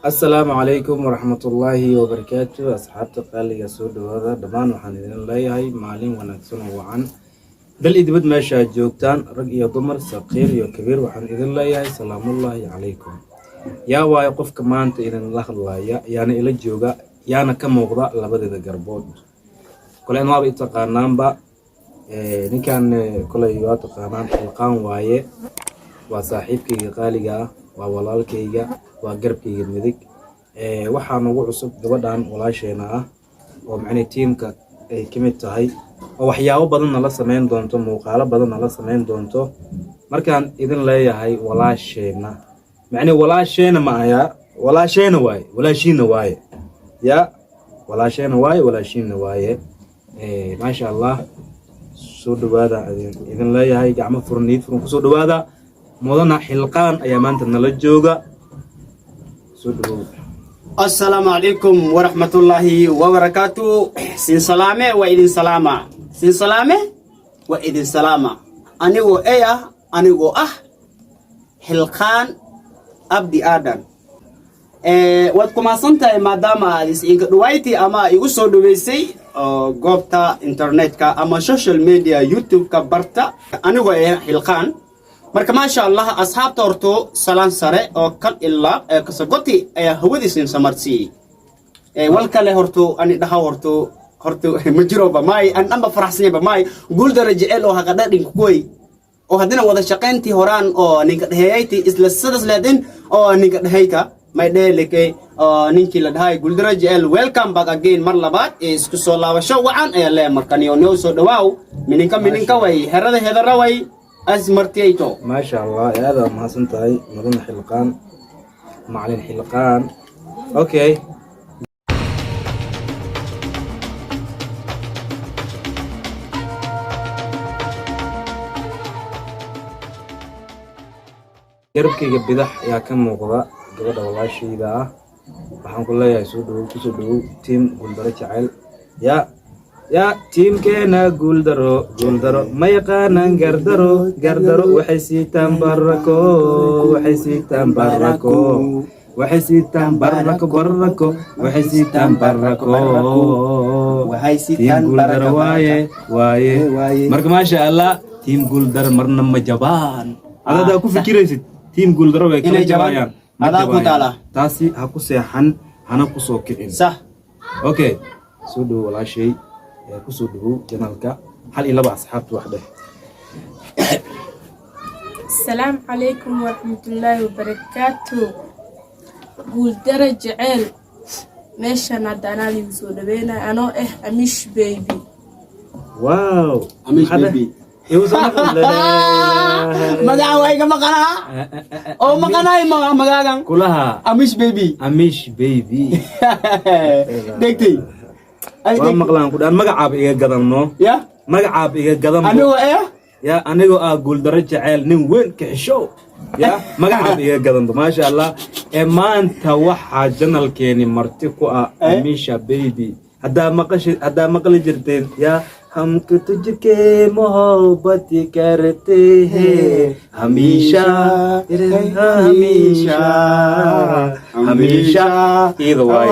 السلام عليكم ورحمة الله وبركاته أصحابتي قالي سود هذا دمان وحن إذن ليهاي معلم ونكسون وعن دل إدبد ما شاء جوكتان رقي ضمر صغير يا كبير وحن إذن ليهاي سلام الله عليكم يا واقف كمان إذن الله الله يعني إلى جوجا يعني كم موضوع لبدي ذا قربود كل أنواع بيتقانان با نكان كل يوات قانان القان وايه وصاحبك قاليجا وولالكيجا وقربكيجا مدك waxaan ugu cusub gabadhan walaasheena ah oo macna teamka ay kamid tahay oo waxyaabo badan la sameyn doonto muuqaalo badan la sameyn doonto markaan idin leeyahay walaasheena macna walaasheena ma aya walaasheena waaye ya walaasheena waaye ma sha Allah soo dhawaada idin leeyahay gacmo furniid furun ku soo dhawaada mudana xilqaan ayaa maanta nala jooga soo dhawaada. السلام عليكم ورحمة الله وبركاته. سين سلامة وإذن سلامة. سين سلامة وإذن سلامة. أنيو إيه أنيو حلقان أبدي آدم. واتكم أصنتا مادام روايتي أما يوصل دويسي قبطة إنترنت كا أما سوشيال ميديا يوتيوب كبرتا أنيو إيه حلقان. marka ma sha Allah asxaabta horto salaan sare oo kal illa kasagoti ay hawadiisin samarsi walkale horto ani dhaha horto ma jiro ba may an amba faraxsan ba may guul darajo eel oo haga dhadhin koy oo hadina wada shaqeyntii horaan oo ninka dhahayti isla sidaas leedin oo ninka dhahayka may dheelike ninkii la dhahay guul darajo eel welcome back again mar labaad isku soo laabasho wacan ay leeyahay markaniyo noo soo dhawaaw mininka way herada way أزمرتيتو ما شاء الله هذا ما سنتهي نظن حلقان معلن حلقان أوكي يربكي بدح يا كم موضوع قبل والله شيء ذا waxaan ku leeyahay soo dhaw team guuldaro jacayl ya team keena guuldaro ma yaqaanan gardaro waxay siitaan barako guuldaro waaye marka ma sha Allah team guuldaro marna ma jabaan adada ku fikiraysid team guuldaro way kala jabayaan ada ku taala taasi ha ku seexan hana ku soo kicin صح okay soo dhaw walaashay kusoo dhawow janaalka hal iyo laba asxaabta waxde. السلام عليكم ورحمة الله وبركاته. قول درجة عيل ماشي أنا دانالي بسودبينا أنا أميش بيبي. واو أميش بيبي مقاوي كمقنا أو مقنا مقاقا كلها أميش بيبي دكتي waa maqlaan ku dhaan magacaab iga gadanno ya anigu guuldaro jacayl nin weyn ka xisho ya magacaab iga gadanto maasha Allah maanta waxaa janalkeeni marti ku Amisha baby haddaa maqli jirteen ya हमको तुझके मोहब्बत करते हैं हमेशा إذا واي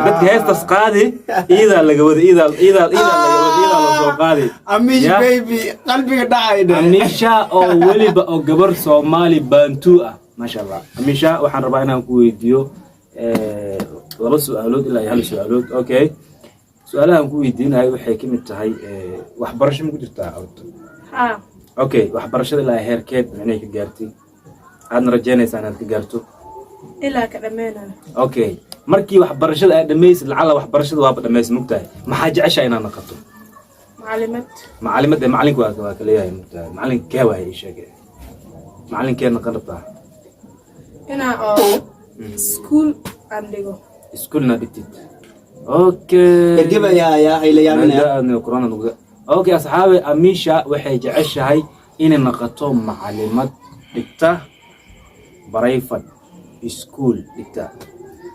قد هيست قادي إذا لقود إذا قادي أميش بيبي قلبي داعي أميشا أو ولي أو جبر صومالي بانتوء ما شاء الله أميشا وحن ربعنا كويديو والله سؤالات إلا يهل سؤالات أوكي سؤالها نقول يدينا هاي وحكي كم التهاي وحبرش ممكن تتعود. أوكي وحبرش لا هيركيد يعني كجارتي. أنا رجعني سنة كجارتو. إلا كلامنا. أوكي مركي وحبرش دميس العلا وحبرش واب دميس مقتاي ما حاجة عشان أنا نقطه. معلمات معلم كليه مقتاي معلم كوا هي شيء. معلم كان نقطه. هنا سكول عندكو. سكول نبتت. اوكي كيف يا هيليان كورونا اوكي اصحابي اميشا waxay jeceshahay inay noqoto macallimad dhigta barayfad school dhigta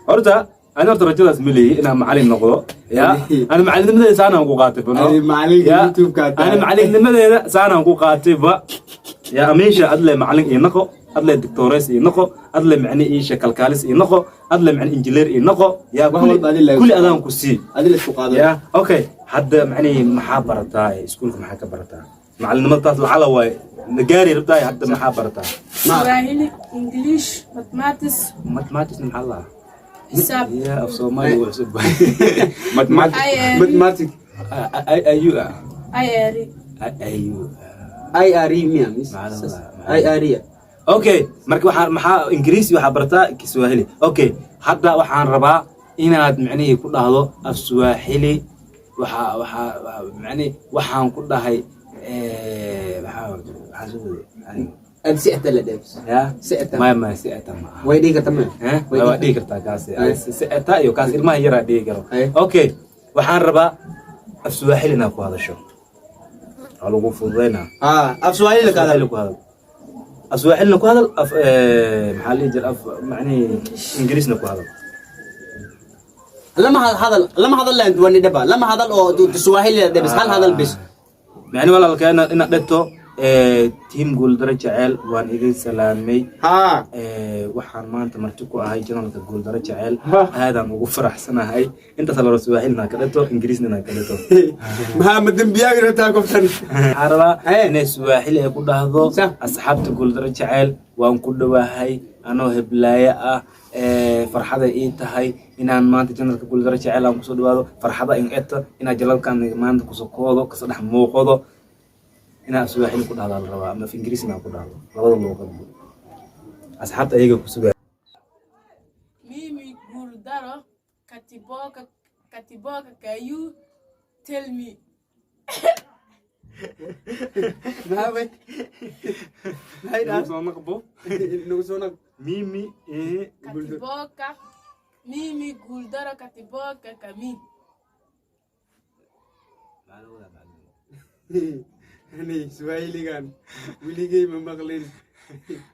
horta ana rajadaas milay inaan macallin noqdo ya ana macallimada saanaan ku qaatay macallin youtube ka ana macallimada saanaan ku qaatay ba يا أميشة أدلى معلم إنقو أدلى دكتوريس إنقو أدلى معني إيش كالكاليس إنقو أدلى معني إنجلير إنقو يا كل أذان كسي أدلة فقادة يا أوكي حد معني محابرة سكولكم محابرة معلم نمطات العلوي نجاري ربطاي حد محابرة سواهيلي انجليش ماتماتيس من الله حساب يا أف سومالي وحسب ماتماتيك أيوة اياري أيوة أي أري ميامس أي أريا اوكي marka waxaan maxaa ingiriisi waxa bartaa Kiswahili okay hadda waxaan rabaa inaad macnaheedu ku dhahdo af Swahili waxa macnaheedu waxaan ku dhahay أنت سئت ولا دبس ya سئت ma si'ata ma ويديك تمام waa dhigi kartaa kaas si'ata iyo kaas ilmaha yara dhigi karo Ay. okay waxaan rabaa af Swahili na ku hadasho lagu fududeynaa أفسوالي لك هذا ku hadal أسواحلنا ku hadal af maxalli jir af macnaheedu ingiriisna ku hadal لما هذا اللي أنت وني دبا لما هذا أو تسواهيلي دبس هل هذا البس يعني والله كأن إن دتو تيم جول درجة عال وان إذا سلامي ها waxaan maanta marti ku ahay janalka gool dara jacayl aadaan ugu faraxsanahay inta sala Swahilina ka dhato Ingiriisna ka dhato محمد بياغر تاكم سن araba inay Swahili ay ku dhahdo asxaabta gool dara jacayl waan ku dhawahay anoo heblaaya ah farxada ii tahay inaan maanta janalka gool dara jacayl aan ku soo dhawaado farxada in eta inaan jalalkan maanta ku soo koodo ka saddex muuqado inaan Swahili ku dhahdo la rabaa ama Ingiriisna ku dhahdo labada luqad asxaabta ayaga ku sugaa mimi guldaro katiboka kayu tell me ما هاي soo naqbo نوصونك mimi katiboka mimi guldaro katiboka kami يعني سواهيلي كان ولي جاي من مقلين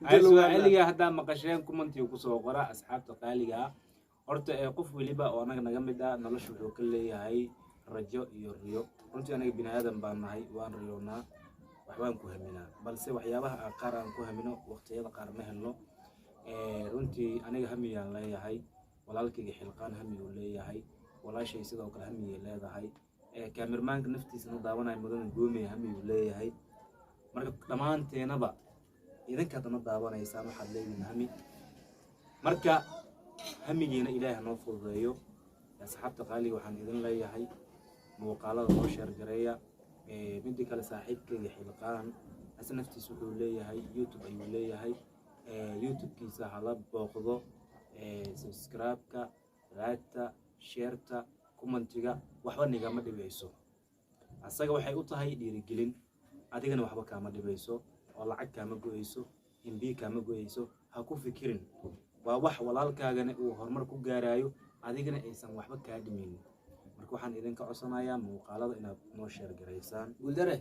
Swahiliga hadda maqasheen commenti ku soo qora asxaabta qaaliga horta qof waliba oo anaga naga mid ah noloshu wuxuu ka leeyahay rajo iyo riyo runtii anaga bini'aadan baan nahay waan riyoonaa waxbaan ku haminaa balse waxyaabaha qaar aan ku hamino waqtiyada qaar ma helno runtii aniga hamiyaan leeyahay walaalkayga xilqaan hamiyuu leeyahay walaashay sidoo kale hamiyay leedahay kaamirmaanka naftiisana daawanaya mudan goomay hamiyuu leeyahay marka dhamaanteenaba idinka dana daawanaysaan waxaad leeyihiin hami marka hamigiina ilaahay noo fududeeyo asxaabta qaaliga waxaan idin leeyahay muuqaalada noo sheer gareeya mid kale saaxiibkayga xilqaan asna naftiisa wuxuu leeyahay YouTube ayuu leeyahay YouTube-kiisa hala booqdo subscribe-ka like-ta share-ta commentiga waxba nigama dhibayso asaga waxay u tahay dhiirigelin adigana waxba kaama dhibayso oo lacag kaama go'ayso imbi kaama go'ayso ha ku fikirin waa wax walaalkaagana uu horumar ku gaarayo adigana aysan waxba ka dhimin marka waxaan idinka codsanayaa muuqaalada inaad noo sheer gareysaan قول دري